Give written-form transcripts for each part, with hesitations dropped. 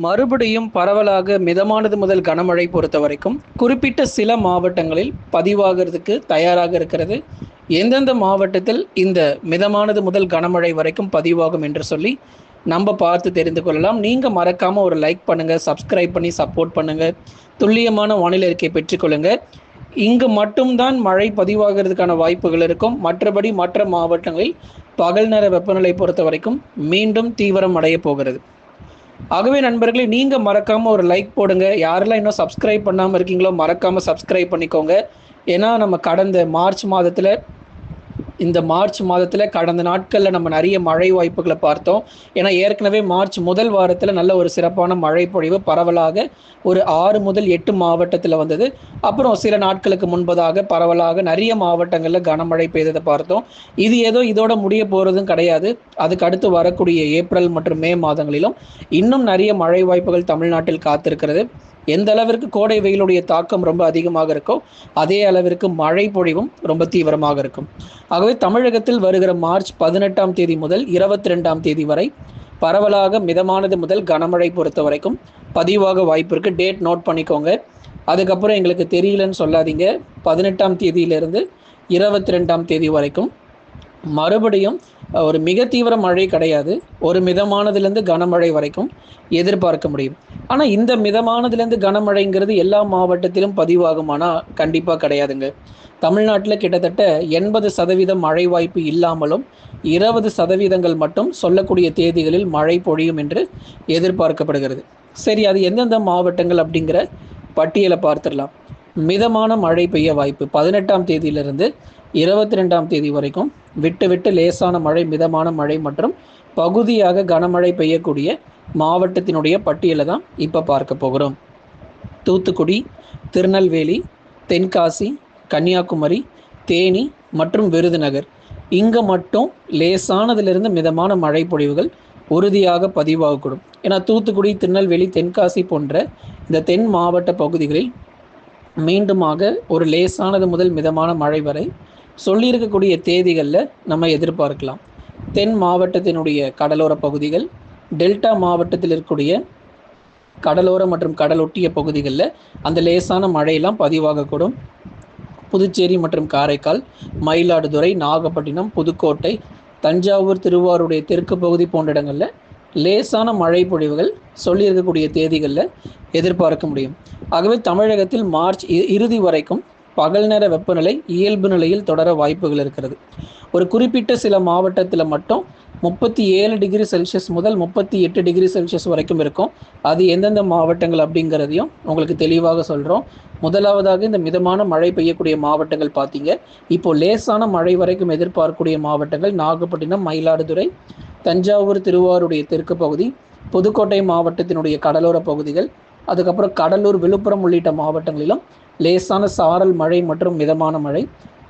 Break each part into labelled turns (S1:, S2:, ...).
S1: மறுபடியும் பரவலாக மிதமானது முதல் கனமழை பொறுத்த வரைக்கும் குறிப்பிட்ட சில மாவட்டங்களில் பதிவாகிறதுக்கு தயாராக இருக்கிறது. எந்தெந்த மாவட்டத்தில் இந்த மிதமானது முதல் கனமழை வரைக்கும் பதிவாகும் என்று சொல்லி நம்ம பார்த்து தெரிந்து கொள்ளலாம். நீங்கள் மறக்காமல் ஒரு லைக் பண்ணுங்கள், சப்ஸ்கிரைப் பண்ணி சப்போர்ட் பண்ணுங்கள், துல்லியமான வானிலை அறிக்கை பெற்றுக்கொள்ளுங்கள். இங்கு மட்டும்தான் மழை பதிவாகிறதுக்கான வாய்ப்புகள் இருக்கும். மற்றபடி மற்ற மாவட்டங்களில் பகல் நேர வெப்பநிலை பொறுத்த வரைக்கும் மீண்டும் தீவிரம் அடைய போகிறது. ஆகவே நண்பர்களே, நீங்கள் மறக்காமல் ஒரு லைக் போடுங்க. யாரெல்லாம் இன்னும் சப்ஸ்கிரைப் பண்ணாமல் இருக்கீங்களோ மறக்காமல் சப்ஸ்கிரைப் பண்ணிக்கோங்க. ஏன்னா நம்ம கடந்த மார்ச் மாதத்தில் கடந்த நாட்களில் நம்ம நிறைய மழை வாய்ப்புகளை பார்த்தோம். ஏன்னா ஏற்கனவே மார்ச் முதல் வாரத்தில் நல்ல ஒரு சிறப்பான மழை பொழிவு பரவலாக ஒரு 6 முதல் 8 மாவட்டத்தில் வந்தது. அப்புறம் சில நாட்களுக்கு முன்பதாக பரவலாக நிறைய மாவட்டங்களில் கனமழை பெய்ததை பார்த்தோம். இது ஏதோ இதோட முடிய போகிறதும் கிடையாது. அதுக்கு அடுத்து வரக்கூடிய ஏப்ரல் மற்றும் மே மாதங்களிலும் இன்னும் நிறைய மழை வாய்ப்புகள் தமிழ்நாட்டில் காத்திருக்கிறது. எந்த அளவிற்கு கோடை வெயிலுடைய தாக்கம் ரொம்ப அதிகமாக இருக்கோ அதே அளவிற்கு மழை பொழிவும் ரொம்ப தீவிரமாக இருக்கும். ஆகவே தமிழகத்தில் வருகிற மார்ச் 18ஆம் தேதி முதல் 22ஆம் தேதி வரை பரவலாக மிதமானது முதல் கனமழை பொறுத்த வரைக்கும் பதிவாக வாய்ப்பு இருக்குது. டேட் நோட் பண்ணிக்கோங்க. அதுக்கப்புறம் எங்களுக்கு தெரியலன்னு சொல்லாதீங்க. 18ஆம் தேதியிலிருந்து 22ஆம் தேதி வரைக்கும் மறுபடியும் ஒரு மிக தீவிர மழை கிடையாது, ஒரு மிதமானதுலேருந்து கனமழை வரைக்கும் எதிர்பார்க்க முடியும். ஆனால் இந்த மிதமானதுலேருந்து கனமழைங்கிறது எல்லா மாவட்டத்திலும் பதிவாகுமானா கண்டிப்பாக கிடையாதுங்க. தமிழ்நாட்டில் கிட்டத்தட்ட 80% மழை வாய்ப்பு இல்லாமலும் 20% மட்டும் சொல்லக்கூடிய தேதிகளில் மழை பொழியும் என்று எதிர்பார்க்கப்படுகிறது. சரி, அது எந்தெந்த மாவட்டங்கள் அப்படிங்கிற பட்டியலை பார்த்துடலாம். மிதமான மழை பெய்ய வாய்ப்பு 18ஆம் தேதியிலிருந்து 22ஆம் தேதி வரைக்கும் விட்டு விட்டு லேசான மழை, மிதமான மழை மற்றும் பகுதியாக கனமழை பெய்யக்கூடிய மாவட்டத்தினுடைய பட்டியலை தான் இப்போ பார்க்க போகிறோம். தூத்துக்குடி, திருநெல்வேலி, தென்காசி, கன்னியாகுமரி, தேனி மற்றும் விருதுநகர், இங்கே மட்டும் லேசானதிலிருந்து மிதமான மழை பொழிவுகள் உறுதியாக பதிவாகக்கூடும். ஏன்னா தூத்துக்குடி, திருநெல்வேலி, தென்காசி போன்ற இந்த தென் மாவட்ட பகுதிகளில் மீண்டுமாக ஒரு லேசானது முதல் மிதமான மழை வரை சொல்லியிருக்கக்கூடிய தேதிகளில் நம்ம எதிர்பார்க்கலாம். தென் மாவட்டத்தினுடைய கடலோர பகுதிகள், டெல்டா மாவட்டத்தில் இருக்கக்கூடிய கடலோர மற்றும் கடலொட்டிய பகுதிகளில் அந்த லேசான மழையெல்லாம் பதிவாகக்கூடும். புதுச்சேரி மற்றும் காரைக்கால், மயிலாடுதுறை, நாகப்பட்டினம், புதுக்கோட்டை, தஞ்சாவூர், திருவாரூருடைய தெற்கு பகுதி போன்ற இடங்களில் லேசான மழை பொழிவுகள் சொல்லியிருக்கக்கூடிய தேதிகளில் எதிர்பார்க்க முடியும். ஆகவே தமிழகத்தில் மார்ச் இறுதி வரைக்கும் பகல் நேர வெப்பநிலை இயல்பு நிலையில் தொடர வாய்ப்புகள் இருக்கிறது. ஒரு குறிப்பிட்ட சில மாவட்டத்தில் மட்டும் 37 டிகிரி செல்சியஸ் முதல் 38 டிகிரி செல்சியஸ் வரைக்கும் இருக்கும். அது எந்தெந்த மாவட்டங்கள் அப்படிங்கிறதையும் உங்களுக்கு தெளிவாக சொல்கிறோம். முதலாவதாக இந்த மிதமான மழை பெய்யக்கூடிய மாவட்டங்கள் பார்த்தீங்க. இப்போ லேசான மழை வரைக்கும் எதிர்பார்க்கக்கூடிய மாவட்டங்கள் நாகப்பட்டினம், மயிலாடுதுறை, தஞ்சாவூர், திருவாரூருடைய தெற்கு பகுதி, புதுக்கோட்டை மாவட்டத்தினுடைய கடலோர பகுதிகள், அதுக்கப்புறம் கடலூர், விழுப்புரம் உள்ளிட்ட மாவட்டங்களிலும் லேசான சாரல் மழை மற்றும் மிதமான மழை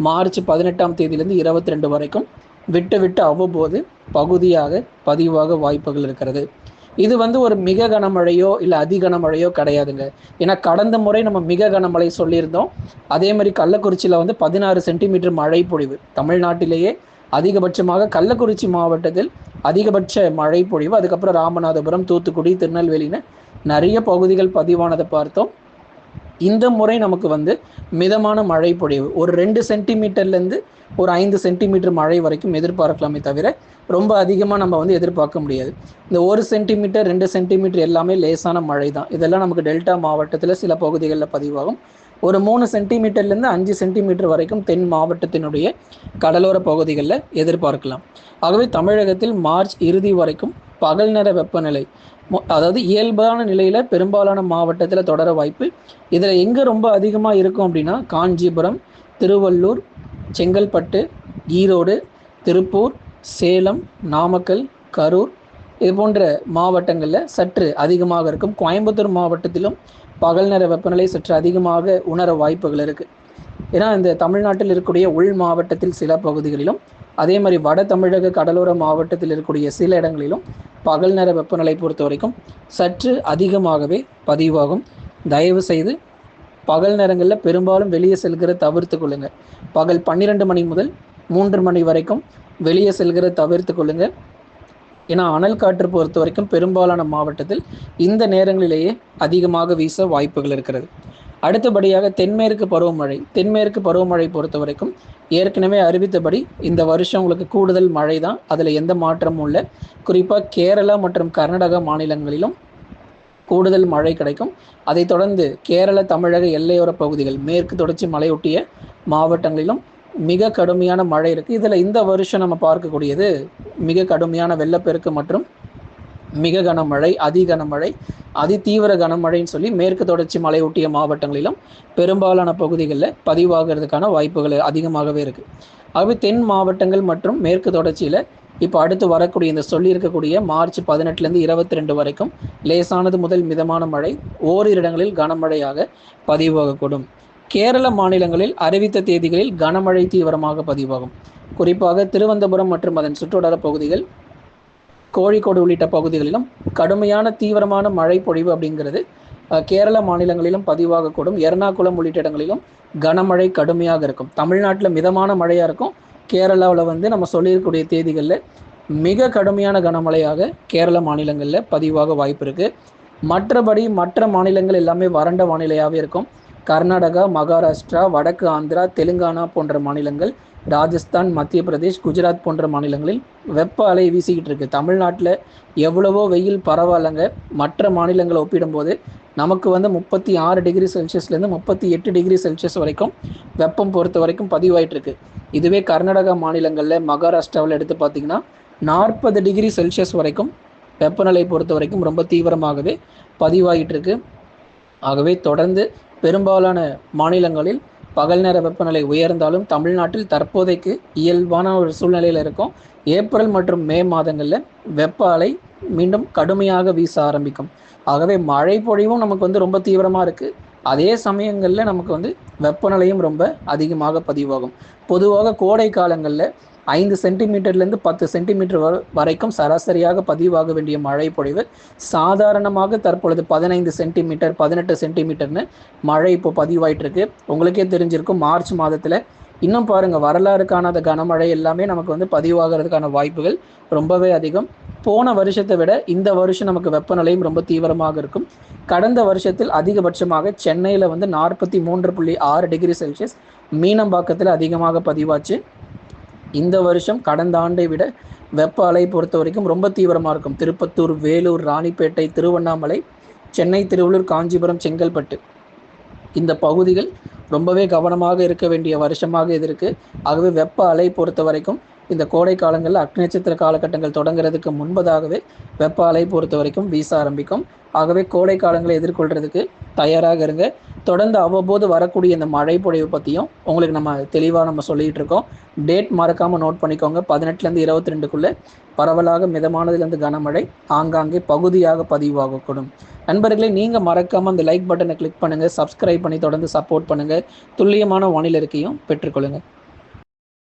S1: மார்ச் 18ஆம் தேதியிலிருந்து 22 வரைக்கும் விட்டு விட்டு அவ்வப்போது பகுதியாக பதிவாக வாய்ப்புகள் இருக்கிறது. இது ஒரு மிக கனமழையோ இல்லை அதி கனமழையோ கிடையாதுங்க. ஏன்னா கடந்த முறை நம்ம மிக கனமழை சொல்லியிருந்தோம். அதே மாதிரி கள்ளக்குறிச்சியில் 16 சென்டிமீட்டர் மழை பொழிவு, தமிழ்நாட்டிலேயே அதிகபட்சமாக கள்ளக்குறிச்சி மாவட்டத்தில் அதிகபட்ச மழை பொழிவு. அதுக்கப்புறம் ராமநாதபுரம், தூத்துக்குடி, திருநெல்வேலின்னு நிறைய பகுதிகள் பதிவானதை பார்த்தோம். இந்த முறை நமக்கு மிதமான மழை பொழிவு ஒரு 2 சென்டிமீட்டர்லேருந்து ஒரு 5 சென்டிமீட்டர் மழை வரைக்கும் எதிர்பார்க்கலாமே தவிர ரொம்ப அதிகமாக நம்ம எதிர்பார்க்க முடியாது. இந்த 1 சென்டிமீட்டர் 2 சென்டிமீட்டர் எல்லாமே லேசான மழை தான். இதெல்லாம் நமக்கு டெல்டா மாவட்டத்தில் சில பகுதிகளில் பதிவாகும். ஒரு 3 சென்டிமீட்டர்லேருந்து 5 சென்டிமீட்டர் வரைக்கும் தென் மாவட்டத்தினுடைய கடலோர பகுதிகளில் எதிர்பார்க்கலாம். ஆகவே தமிழகத்தில் மார்ச் இறுதி வரைக்கும் பகல் நேர வெப்பநிலை அதாவது இயல்பான நிலையில் பெரும்பாலான மாவட்டத்தில் தொடர வாய்ப்பு. இதில் எங்கே ரொம்ப அதிகமாக இருக்கும் அப்படின்னா காஞ்சிபுரம், திருவள்ளூர், செங்கல்பட்டு, ஈரோடு, திருப்பூர், சேலம், நாமக்கல், கரூர் இது போன்ற மாவட்டங்களில் சற்று அதிகமாக இருக்கும். கோயம்புத்தூர் மாவட்டத்திலும் பகல் நேர வெப்பநிலை சற்று அதிகமாக உணர வாய்ப்புகள் இருக்குது. ஏன்னா இந்த தமிழ்நாட்டில் இருக்கக்கூடிய உள் மாவட்டத்தில் சில பகுதிகளிலும், அதே மாதிரி வட தமிழக கடலோர மாவட்டத்தில் இருக்கக்கூடிய சில இடங்களிலும் பகல் நேர வெப்பநிலை பொறுத்த வரைக்கும் சற்று அதிகமாகவே பதிவாகும். தயவு செய்து பகல் நேரங்களில் பெரும்பாலும் வெளியே செல்கிற தவிர்த்து கொள்ளுங்கள். பகல் 12 மணி முதல் 3 மணி வரைக்கும் வெளியே செல்கிற தவிர்த்து கொள்ளுங்கள். ஏன்னா அனல் காற்று பொறுத்த வரைக்கும் பெரும்பாலான மாவட்டத்தில் இந்த நேரங்களிலேயே அதிகமாக வீச வாய்ப்புகள் இருக்கிறது. அடுத்தபடியாக தென்மேற்கு பருவமழை பொறுத்த வரைக்கும் ஏற்கனவே அறிவித்தபடி இந்த வருஷம் உங்களுக்கு கூடுதல் மழை தான், அதில் எந்த மாற்றமும் இல்லை. குறிப்பாக கேரளா மற்றும் கர்நாடகா மாநிலங்களிலும் கூடுதல் மழை கிடைக்கும். அதைத் தொடர்ந்து கேரள தமிழக எல்லையோர பகுதிகள், மேற்கு தொடர்ச்சி மலையொட்டிய மாவட்டங்களிலும் மிக கடுமையான மழை இருக்குது. இதில் இந்த வருஷம் நம்ம பார்க்கக்கூடியது மிக கடுமையான வெள்ளப்பெருக்கு மற்றும் மிக கனமழை, அதி கனமழை, அதி தீவிர கனமழைன்னு சொல்லி மேற்கு தொடர்ச்சி மலையொட்டிய மாவட்டங்களிலும் பெரும்பாலான பகுதிகளில் பதிவாகிறதுக்கான வாய்ப்புகள் அதிகமாகவே இருக்குது. ஆகவே தென் மாவட்டங்கள் மற்றும் மேற்கு தொடர்ச்சியில் இப்போ அடுத்து வரக்கூடிய இந்த சொல்லியிருக்கக்கூடிய மார்ச் 18லேருந்து 22 வரைக்கும் லேசானது முதல் மிதமான மழை, ஓரிரு இடங்களில் கனமழையாக பதிவாகக்கூடும். கேரள மாநிலங்களில் அறிவித்த தேதிகளில் கனமழை தீவிரமாக பதிவாகும். குறிப்பாக திருவனந்தபுரம் மற்றும் அதன் சுற்றுவட்டார பகுதிகள், கோழிக்கோடு உள்ளிட்ட பகுதிகளிலும் கடுமையான தீவிரமான மழை பொழிவு அப்படிங்கிறது கேரள மாநிலங்களிலும் பதிவாகக்கூடும். எர்ணாகுளம் உள்ளிட்ட இடங்களிலும் கனமழை கடுமையாக இருக்கும். தமிழ்நாட்டில் மிதமான மழையாக இருக்கும். கேரளாவில் நம்ம சொல்லியிருக்கக்கூடிய தேதிகளில் மிக கடுமையான கனமழையாக கேரள மாநிலங்களில் பதிவாக வாய்ப்பு இருக்குது. மற்றபடி மற்ற மாநிலங்கள் எல்லாமே வறண்ட வானிலையாகவே இருக்கும். கர்நாடகா, மகாராஷ்டிரா, வடக்கு ஆந்திரா, தெலுங்கானா போன்ற மாநிலங்கள், ராஜஸ்தான், மத்திய பிரதேஷ், குஜராத் போன்ற மாநிலங்களில் வெப்ப அலை வீசிக்கிட்டு இருக்கு. தமிழ்நாட்டில் எவ்வளவோ வெயில் பரவாயில்லைங்க. மற்ற மாநிலங்களை ஒப்பிடும்போது நமக்கு 36 டிகிரி செல்சியஸ்லேருந்து 38 டிகிரி செல்சியஸ் வரைக்கும் வெப்பம் பொறுத்த வரைக்கும் பதிவாயிட்டு இருக்கு. இதுவே கர்நாடகா மாநிலங்களில், மகாராஷ்டிராவில் எடுத்து பார்த்தீங்கன்னா 40 டிகிரி செல்சியஸ் வரைக்கும் வெப்பநிலை பொறுத்த வரைக்கும் ரொம்ப தீவிரமாகவே பதிவாகிட்டு இருக்கு. ஆகவே தொடர்ந்து பெரும்பாலான மாநிலங்களில் பகல் நேர வெப்பநிலை உயர்ந்தாலும் தமிழ்நாட்டில் தற்போதைக்கு இயல்பான ஒரு சூழ்நிலையில் இருக்கும். ஏப்ரல் மற்றும் மே மாதங்களில் வெப்ப அலை மீண்டும் கடுமையாக வீச ஆரம்பிக்கும். ஆகவே மழை பொழிவும் நமக்கு ரொம்ப தீவிரமாக இருக்குது. அதே சமயங்களில் நமக்கு வெப்பநிலையும் ரொம்ப அதிகமாக பதிவாகும். பொதுவாக கோடை காலங்களில் 5 சென்டிமீட்டர்லேருந்து 10 சென்டிமீட்டர் வரைக்கும் சராசரியாக பதிவாக வேண்டிய மழை பொழிவு சாதாரணமாக தற்பொழுது 15 சென்டிமீட்டர் 18 சென்டிமீட்டர்னு மழை இப்போ பதிவாயிட்டு இருக்கு. உங்களுக்கே தெரிஞ்சிருக்கும், மார்ச் மாதத்தில் இன்னும் பாருங்கள், வரலாறு காணாத கனமழை எல்லாமே நமக்கு பதிவாகிறதுக்கான வாய்ப்புகள் ரொம்பவே அதிகம். போன வருஷத்தை விட இந்த வருஷம் நமக்கு வெப்பநிலையும் ரொம்ப தீவிரமாக இருக்கும். கடந்த வருஷத்தில் அதிகபட்சமாக சென்னையில் 43.6 டிகிரி செல்சியஸ், மீனம்பாக்கத்தில் அதிகமாக பதிவாச்சு. இந்த வருஷம் கடந்த ஆண்டை விட வெப்ப அலை பொறுத்த வரைக்கும் ரொம்ப தீவிரமாக இருக்கும். திருப்பத்தூர், வேலூர், ராணிப்பேட்டை, திருவண்ணாமலை, சென்னை, திருவள்ளூர், காஞ்சிபுரம், செங்கல்பட்டு இந்த பகுதிகள் ரொம்பவே கவனமாக இருக்க வேண்டிய வருஷமாக இது இருக்குது. ஆகவே வெப்ப அலை பொறுத்த வரைக்கும் இந்த கோடை காலங்களில் அக்னி நட்சத்திர காலகட்டங்கள் தொடங்குறதுக்கு முன்பதாகவே வெப்ப அலை பொறுத்த வரைக்கும் வீச ஆரம்பிக்கும். ஆகவே கோடை காலங்களை எதிர்கொள்கிறதுக்கு தயாராக இருங்க. தொடர்ந்து அவ்வப்போது வரக்கூடிய இந்த மழை பொழிவு பற்றியும் உங்களுக்கு நம்ம தெளிவாக சொல்லிகிட்டு இருக்கோம். டேட் மறக்காமல் நோட் பண்ணிக்கோங்க. 18லேருந்து 22க்குள்ளே பரவலாக மிதமானதுலேருந்து கனமழை ஆங்காங்கே பகுதியாக பதிவாகக்கூடும். நண்பர்களே, நீங்கள் மறக்காமல் அந்த லைக் பட்டனை கிளிக் பண்ணுங்கள், சப்ஸ்கிரைப் பண்ணி தொடர்ந்து சப்போர்ட் பண்ணுங்கள். துல்லியமான வானிலை இருக்கையும் பெற்றுக்கொள்ளுங்கள்.